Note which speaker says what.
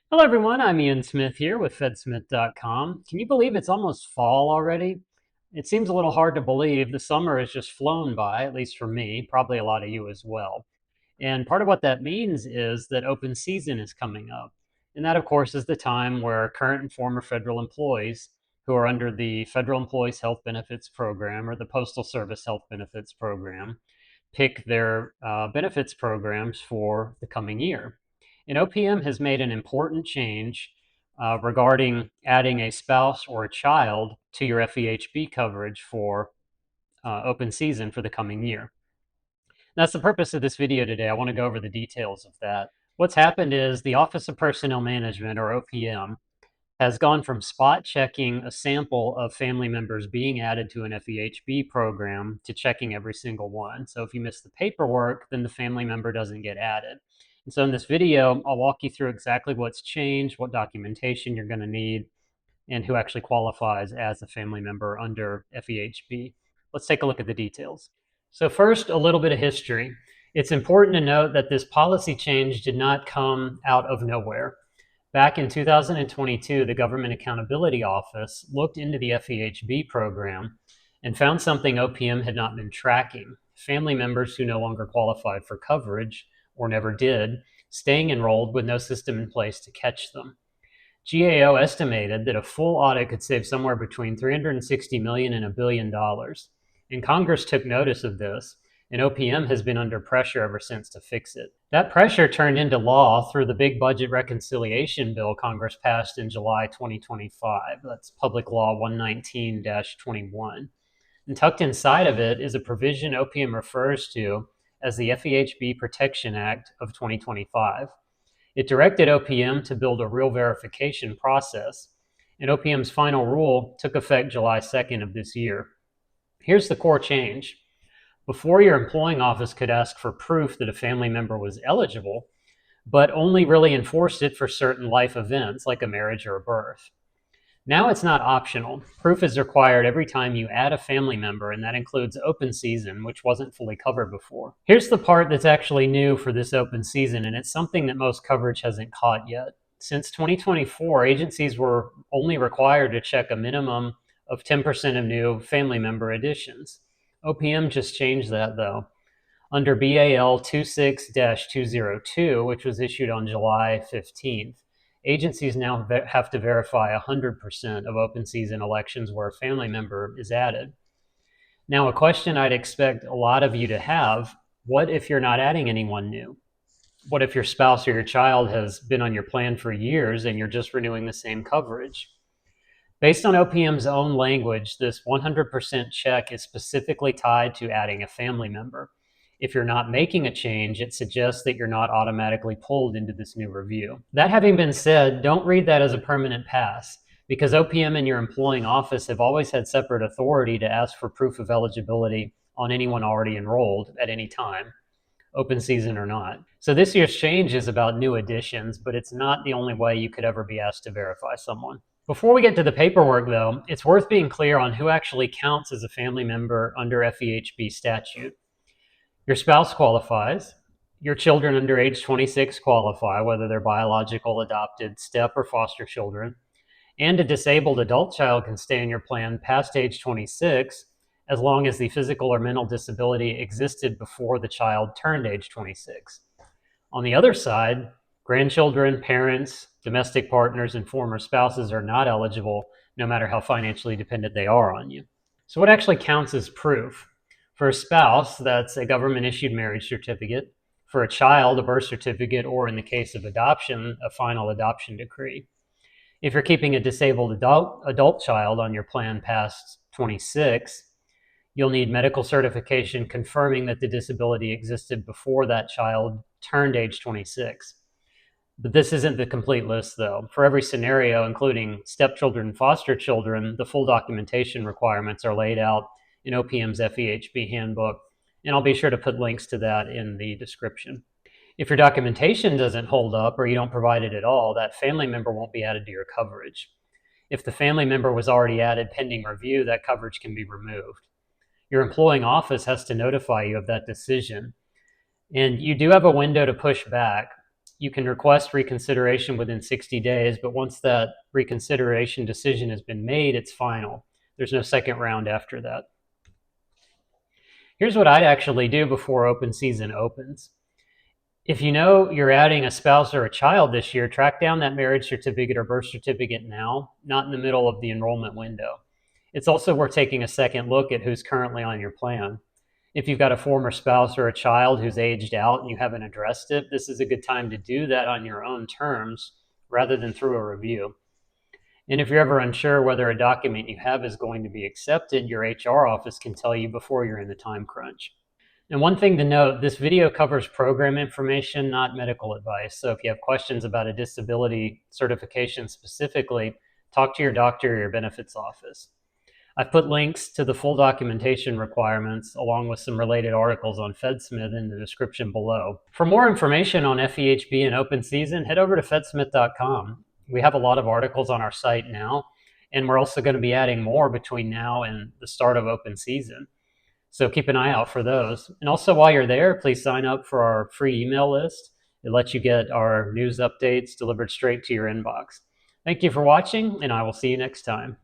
Speaker 1: Hello, everyone. I'm Ian Smith here with FedSmith.com. Can you believe it's almost fall already? It seems a little hard to believe. The summer has just flown by, at least for me, probably a lot of you as well. And part of what that means is that open season is coming up. And that, of course, is the time where current and former federal employees who are under the Federal Employees Health Benefits Program or the Postal Service Health Benefits Program pick their benefits programs for the coming year. And OPM has made an important change regarding adding a spouse or a child to your FEHB coverage for open season for the coming year. That's the purpose of this video today. I want to go over the details of that. What's happened is the Office of Personnel Management, or OPM, has gone from spot checking a sample of family members being added to an FEHB program to checking every single one. So if you miss the paperwork, then the family member doesn't get added. And so in this video, I'll walk you through exactly what's changed, what documentation you're going to need, and who actually qualifies as a family member under FEHB. Let's take a look at the details. So first, a little bit of history. It's important to note that this policy change did not come out of nowhere. Back in 2022, the Government Accountability Office looked into the FEHB program and found something OPM had not been tracking: family members who no longer qualified for coverage or never did, staying enrolled with no system in place to catch them. GAO estimated that a full audit could save somewhere between $360 million and $1 billion. And Congress took notice of this, and OPM has been under pressure ever since to fix it. That pressure turned into law through the big budget reconciliation bill Congress passed in July 2025. That's Public Law 119-21. And tucked inside of it is a provision OPM refers to as the FEHB Protection Act of 2025. It directed OPM to build a real verification process, and OPM's final rule took effect July 2nd of this year. Here's the core change. Before, your employing office could ask for proof that a family member was eligible, but only really enforced it for certain life events like a marriage or a birth. Now it's not optional. Proof is required every time you add a family member, and that includes open season, which wasn't fully covered before. Here's the part that's actually new for this open season, and it's something that most coverage hasn't caught yet. Since 2024, agencies were only required to check a minimum of 10% of new family member additions. OPM just changed that, though. Under BAL 26-202, which was issued on July 15th, agencies now have to verify 100% of open season elections where a family member is added. Now, a question I'd expect a lot of you to have: what if you're not adding anyone new? What if your spouse or your child has been on your plan for years and you're just renewing the same coverage? Based on OPM's own language, this 100% check is specifically tied to adding a family member. If you're not making a change, it suggests that you're not automatically pulled into this new review. That having been said, don't read that as a permanent pass, because OPM and your employing office have always had separate authority to ask for proof of eligibility on anyone already enrolled at any time, open season or not. So this year's change is about new additions, but it's not the only way you could ever be asked to verify someone. Before we get to the paperwork, though, it's worth being clear on who actually counts as a family member under FEHB statute. Your spouse qualifies. Your children under age 26 qualify, whether they're biological, adopted, step, or foster children. And a disabled adult child can stay in your plan past age 26 as long as the physical or mental disability existed before the child turned age 26. On the other side, grandchildren, parents, domestic partners, and former spouses are not eligible, no matter how financially dependent they are on you. So what actually counts as proof? For a spouse, that's a government-issued marriage certificate. For a child, a birth certificate, or in the case of adoption, a final adoption decree. If you're keeping a disabled adult child on your plan past 26, you'll need medical certification confirming that the disability existed before that child turned age 26. But this isn't the complete list, though. For every scenario, including stepchildren and foster children, the full documentation requirements are laid out in OPM's FEHB handbook, and I'll be sure to put links to that in the description. If your documentation doesn't hold up or you don't provide it at all, that family member won't be added to your coverage. If the family member was already added pending review, that coverage can be removed. Your employing office has to notify you of that decision, and you do have a window to push back. You can request reconsideration within 60 days, but once that reconsideration decision has been made, it's final. There's no second round after that. Here's what I'd actually do before open season opens. If you know you're adding a spouse or a child this year, track down that marriage certificate or birth certificate now, not in the middle of the enrollment window. It's also worth taking a second look at who's currently on your plan. If you've got a former spouse or a child who's aged out and you haven't addressed it, this is a good time to do that on your own terms rather than through a review. And if you're ever unsure whether a document you have is going to be accepted, your HR office can tell you before you're in the time crunch. And one thing to note, this video covers program information, not medical advice. So if you have questions about a disability certification specifically, talk to your doctor or your benefits office. I've put links to the full documentation requirements along with some related articles on FedSmith in the description below. For more information on FEHB and open season, head over to fedsmith.com. We have a lot of articles on our site now, and we're also going to be adding more between now and the start of open season. So keep an eye out for those. And also while you're there, please sign up for our free email list. It lets you get our news updates delivered straight to your inbox. Thank you for watching, and I will see you next time.